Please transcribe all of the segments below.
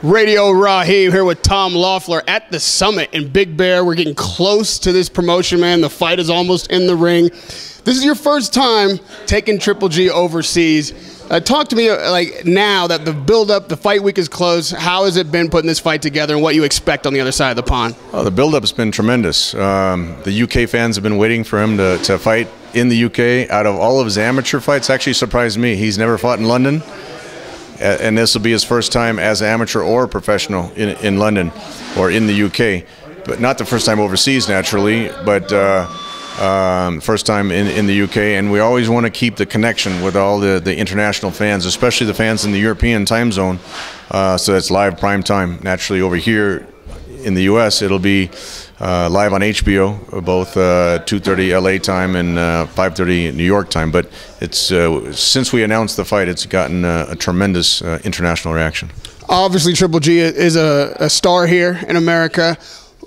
Radio Rahim here with Tom Loeffler at the Summit in Big Bear. We're getting close to this promotion, man. The fight is almost in the ring. This is your first time taking Triple G overseas. Talk to me like now that the build-up, the fight week is close. How has it been putting this fight together and what you expect on the other side of the pond? Oh, the build-up has been tremendous. The UK fans have been waiting for him to fight in the UK. Out of all of his amateur fights, actually surprised me. He's never fought in London. And this will be his first time as amateur or professional in London or in the UK. But not the first time overseas, naturally, but first time in the UK. And we always want to keep the connection with all the international fans, especially the fans in the European time zone. So that's live prime time. Naturally, over here in the US, it'll be live on HBO, both 2:30 LA time and 5:30 New York time. But it's since we announced the fight, it's gotten a tremendous international reaction. Obviously, Triple G is a star here in America,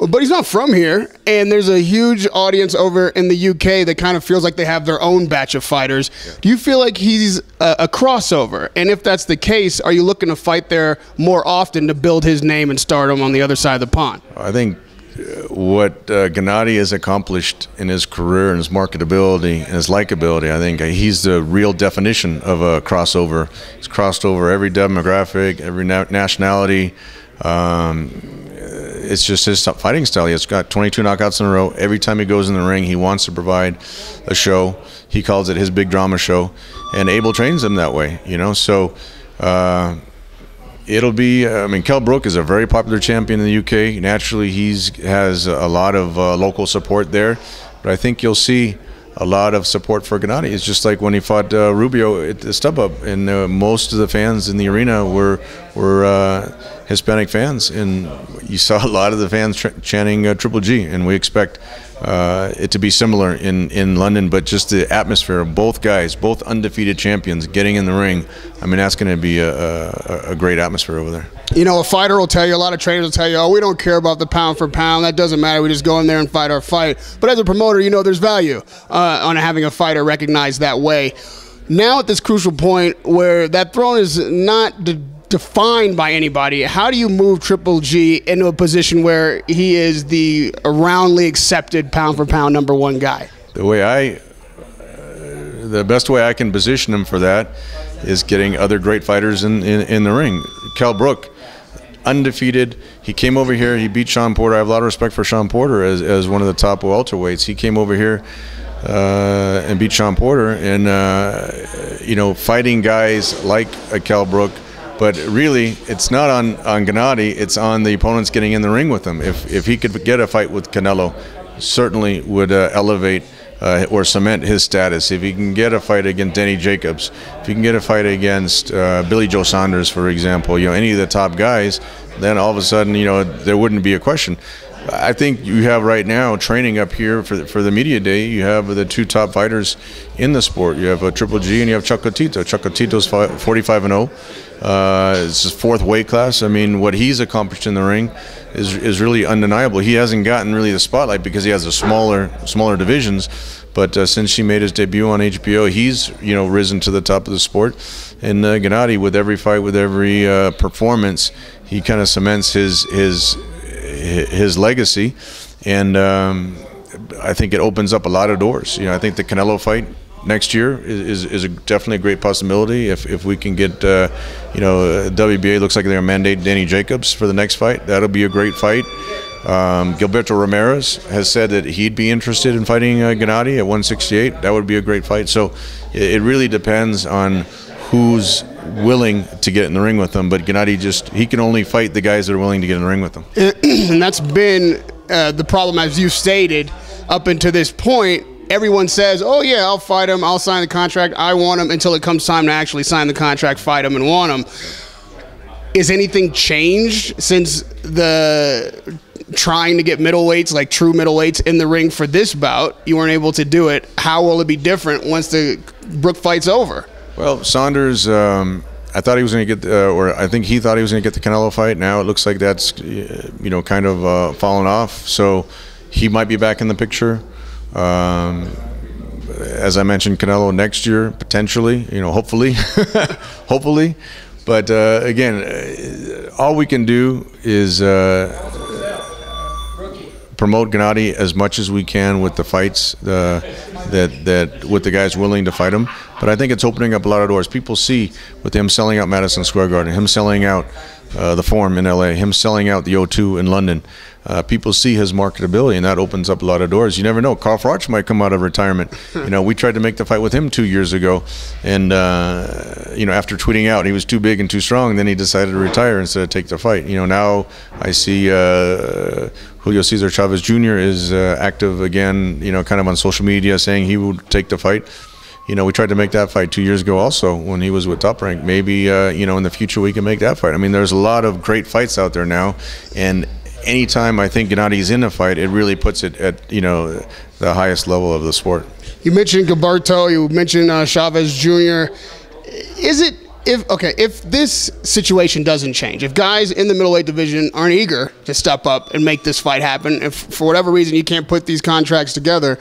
but he's not from here. And there's a huge audience over in the UK that kind of feels like they have their own batch of fighters. Yeah. Do you feel like he's a crossover? And if that's the case, are you looking to fight there more often to build his name and stardom on the other side of the pond? I think what Gennady has accomplished in his career and his marketability and his likability, I think he's the real definition of a crossover. He's crossed over every demographic, every nationality. It's just his fighting style. He's got 22 knockouts in a row. Every time he goes in the ring, he wants to provide a show. He calls it his big drama show, and Abel trains him that way, you know. So it'll be, I mean, Kell Brook is a very popular champion in the UK. Naturally, he has a lot of local support there, but I think you'll see a lot of support for Gennady. It's just like when he fought Rubio at the StubHub, and most of the fans in the arena were Hispanic fans, and you saw a lot of the fans chanting Triple G, and we expect it to be similar in London. But just the atmosphere of both guys, both undefeated champions, getting in the ring, I mean, that's going to be a great atmosphere over there. You know, a fighter will tell you, a lot of trainers will tell you, oh, we don't care about the pound for pound. That doesn't matter. We just go in there and fight our fight. But as a promoter, you know there's value on having a fighter recognized that way. Now at this crucial point where that throne is not defined by anybody, how do you move Triple G into a position where he is the roundly accepted pound for pound #1 guy? The best way I can position him for that is getting other great fighters in the ring. Kell Brook, undefeated. He came over here. He beat Sean Porter. I have a lot of respect for Sean Porter as one of the top welterweights. He came over here and beat Sean Porter, and you know, fighting guys like Kell Brook. But really, it's not on Gennady. It's on the opponents getting in the ring with him. If he could get a fight with Canelo, certainly would elevate or cement his status. If he can get a fight against Danny Jacobs, if he can get a fight against Billy Joe Saunders, for example, you know, any of the top guys, then all of a sudden, you know, there wouldn't be a question. I think you have right now training up here for the media day. You have the two top fighters in the sport. You have Triple G and you have Chocolatito. Chocolatito's 45-0. It's his 4th weight class. I mean, what he's accomplished in the ring is really undeniable. He hasn't gotten really the spotlight because he has a smaller divisions. But since he made his debut on HBO, he's, you know, risen to the top of the sport. And Gennady, with every fight, with every performance, he kind of cements his legacy, and I think it opens up a lot of doors. You know, I think the Canelo fight next year is definitely a great possibility. If we can get, you know, WBA looks like they're going to mandate Danny Jacobs for the next fight. That'll be a great fight. Gilberto Ramirez has said that he'd be interested in fighting Gennady at 168. That would be a great fight. So it really depends on who's willing to get in the ring with him, but Gennady he can only fight the guys that are willing to get in the ring with him. And that's been the problem, as you stated, up until this point. Everyone says, oh yeah, I'll fight him, I'll sign the contract, I want him, until it comes time to actually sign the contract, fight him, and want him. Is anything changed since the trying to get middleweights, like true middleweights, in the ring for this bout? You weren't able to do it. How will it be different once the Brook fight's over? Well, Saunders, I thought he was going to get, or I think he thought he was going to get the Canelo fight. Now it looks like that's, you know, kind of fallen off. So he might be back in the picture. As I mentioned, Canelo next year, potentially, you know, hopefully, hopefully. But again, all we can do is promote Gennady as much as we can with the fights that with the guys willing to fight him. But I think it's opening up a lot of doors. People see with him selling out Madison Square Garden, him selling out the Forum in LA, him selling out the O2 in London. People see his marketability, and that opens up a lot of doors. You never know. Carl Froch might come out of retirement. You know, we tried to make the fight with him 2 years ago, and you know, after tweeting out he was too big and too strong, then he decided to retire instead of take the fight. You know, now I see Julio Cesar Chavez Jr. is active again. You know, kind of on social media saying he would take the fight. You know, we tried to make that fight 2 years ago also when he was with Top Rank. Maybe, you know, in the future we can make that fight. I mean, there's a lot of great fights out there now, and anytime I think Gennady's in a fight, it really puts it at, you know, the highest level of the sport. You mentioned Gilberto, you mentioned Chavez Jr. Is it, if this situation doesn't change, if guys in the middleweight division aren't eager to step up and make this fight happen, if for whatever reason you can't put these contracts together,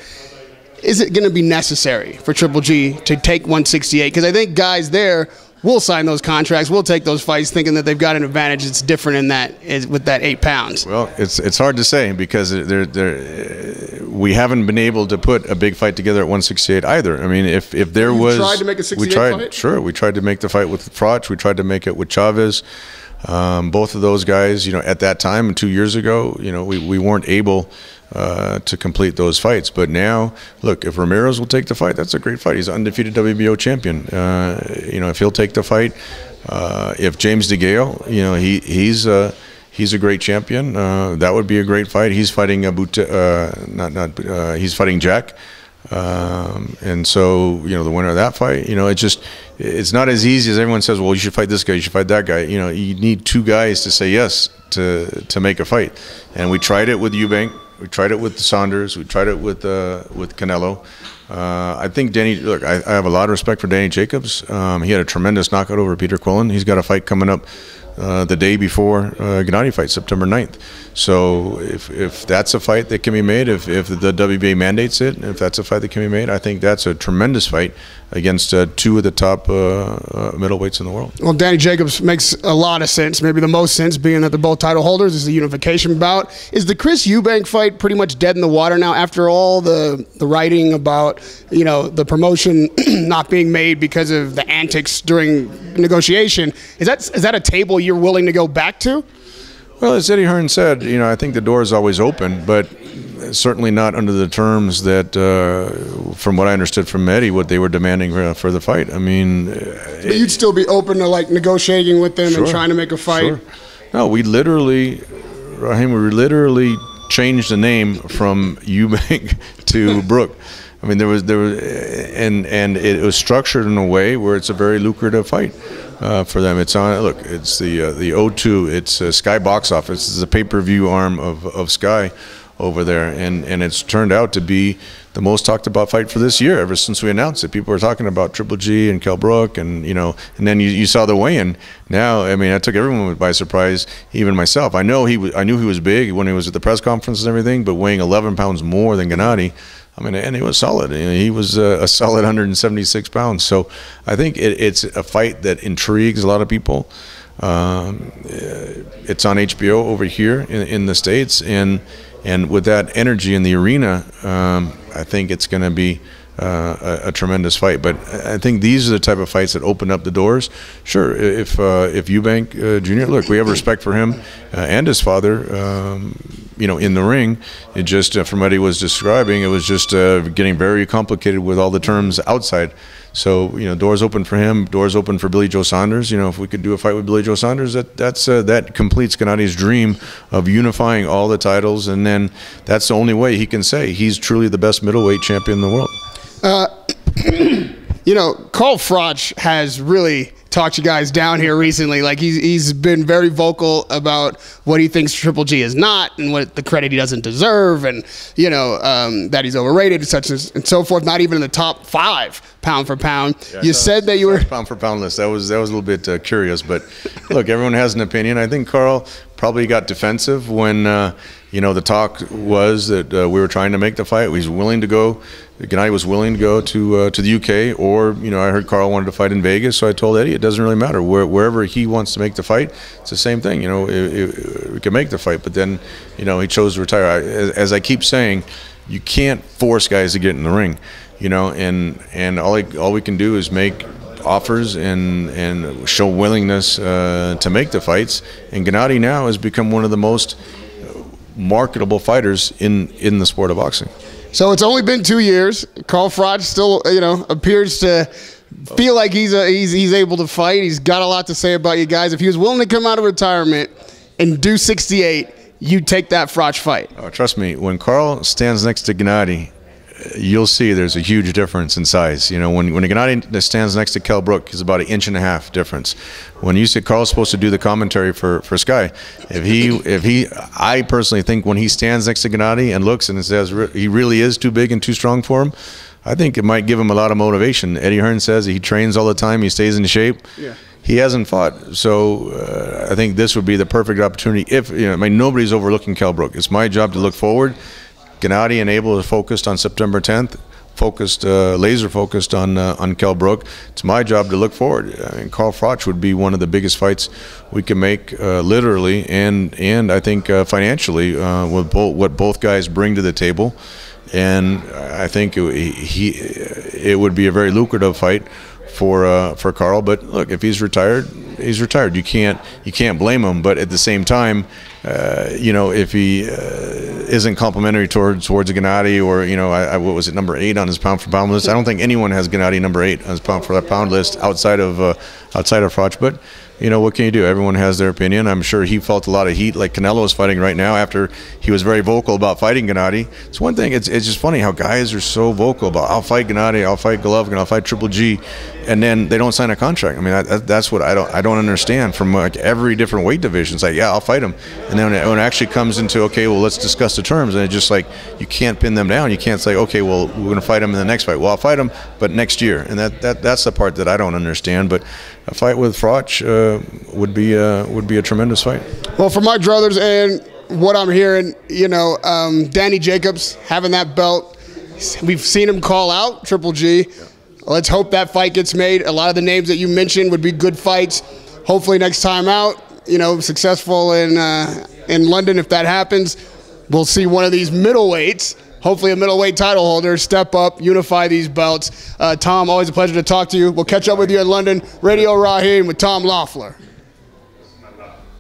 is it going to be necessary for Triple G to take 168? Because I think guys there will sign those contracts, will take those fights, thinking that they've got an advantage that's different in that with that 8 pounds. Well, it's hard to say because we haven't been able to put a big fight together at 168 either. I mean, if there was, tried to make a 68 fight? Sure, we tried to make the fight with Froch. We tried to make it with Chavez. Both of those guys, you know, at that time 2 years ago, you know, we weren't able to complete those fights. But now, look, if Ramirez will take the fight, that's a great fight. He's an undefeated WBO champion. You know, if he'll take the fight, if James DeGale, you know, he's a great champion. That would be a great fight. He's fighting he's fighting Jack. And so, you know, the winner of that fight, you know, it's not as easy as everyone says, well, you should fight this guy, you should fight that guy. You know, you need 2 guys to say yes to make a fight. And we tried it with Eubank, we tried it with Saunders, we tried it with Canelo. I think look, I have a lot of respect for Danny Jacobs. He had a tremendous knockout over Peter Quillen. He's got a fight coming up the day before Gennady fight, September 9th. So if that's a fight that can be made, if the WBA mandates it, if that's a fight that can be made, I think that's a tremendous fight against 2 of the top middleweights in the world. Well, Danny Jacobs makes a lot of sense, maybe the most sense, being that they're both title holders. Is the unification bout. Is the Chris Eubank fight pretty much dead in the water now after all the writing about, you know, the promotion not being made because of the antics during negotiation? Is that a table you're willing to go back to? Well, as Eddie Hearn said, you know, I think the door is always open, but certainly not under the terms that, from what I understood from Eddie, what they were demanding for the fight. I mean, but you'd still be open to like negotiating with them, sure, and trying to make a fight. Sure. No, we literally changed the name from Eubank to Brook. I mean, there was, and it was structured in a way where it's a very lucrative fight for them. It's on. Look, it's the O2. It's Sky Box Office. It's a pay-per-view arm of Sky over there, and it's turned out to be the most talked about fight for this year ever since we announced it. People were talking about Triple G and Kell Brook, and you know, and then you saw the weigh-in. Now, I mean, I took everyone by surprise, even myself. I knew he was big when he was at the press conference and everything, but weighing 11 pounds more than Gennady. I mean, and he was solid. You know, he was a solid 176 pounds. So I think it's a fight that intrigues a lot of people. It's on HBO over here in the States, and with that energy in the arena, I think it's going to be a tremendous fight. But I think these are the type of fights that open up the doors. Sure, if Eubank Jr., look, we have respect for him and his father. You know, in the ring, it just from what he was describing, it was just getting very complicated with all the terms outside. So, you know, doors open for him, doors open for Billy Joe Saunders. You know, if we could do a fight with Billy Joe Saunders, that completes Gennady's dream of unifying all the titles, and then that's the only way he can say he's truly the best middleweight champion in the world. You know, Carl Froch has really talked you guys down here recently. Like he's been very vocal about what he thinks Triple G is not, and what the credit he doesn't deserve, and you know that he's overrated, such as and so forth. Not even in the top 5 pound for pound. Yeah, You said that you were pound for pound list. That was a little bit curious, but look, everyone has an opinion. I think Carl probably got defensive when the talk was that we were trying to make the fight. He's willing to go. Gennady was willing to go to the UK, or I heard Carl wanted to fight in Vegas. So I told Eddie it doesn't really matter wherever he wants to make the fight. It's the same thing. We can make the fight, but then he chose to retire. As I keep saying, you can't force guys to get in the ring. And all we can do is make offers and show willingness to make the fights. And Gennady now has become one of the most marketable fighters in the sport of boxing. So it's only been 2 years. Carl Froch still, appears to feel like he's able to fight. He's got a lot to say about you guys. If he was willing to come out of retirement and do 68, you'd take that Froch fight. Oh, trust me, when Carl stands next to Gennady, you'll see there's a huge difference in size. When Gennady stands next to Kell Brook, it's about 1.5 inches difference. When you say Carl's supposed to do the commentary for Sky, I personally think when he stands next to Gennady and looks and says he really is too big and too strong for him, I think it might give him a lot of motivation. Eddie Hearn says he trains all the time, he stays in shape. Yeah. He hasn't fought, so I think this would be the perfect opportunity. If nobody's overlooking Kell Brook. It's my job to look forward. Gennady and Abel is focused on September 10th, laser focused on Kell Brook. It's my job to look forward. Carl Froch would be one of the biggest fights we can make, literally and I think financially, with what both guys bring to the table. And I think it would be a very lucrative fight for Carl. But look, if he's retired, he's retired. You can't blame him. But at the same time, if he isn't complimentary towards Gennady, or what was it, number 8 on his pound for pound list? I don't think anyone has Gennady number 8 on his pound for pound list outside of Froch. But what can you do? Everyone has their opinion. I'm sure he felt a lot of heat, like Canelo is fighting right now after he was very vocal about fighting Gennady. It's one thing. It's just funny how guys are so vocal about I'll fight Gennady, I'll fight Golovkin, I'll fight Triple G, and then they don't sign a contract. I mean, that's what I don't understand from every different weight division. It's like, yeah, I'll fight him, and then when it actually comes into, okay, well, let's discuss the terms, and it's just like you can't pin them down. You can't say, okay, well, we're going to fight him in the next fight. Well, I'll fight him, but next year, and that's the part that I don't understand. But a fight with Froch would be a tremendous fight. Well, for my druthers and what I'm hearing, Danny Jacobs having that belt, we've seen him call out Triple G. Yeah. Let's hope that fight gets made. A lot of the names that you mentioned would be good fights. Hopefully next time out, successful in London. If that happens, we'll see one of these middleweights, hopefully a middleweight title holder, step up, unify these belts. Tom, always a pleasure to talk to you. We'll catch up with you in London. Radio Rahim with Tom Loeffler.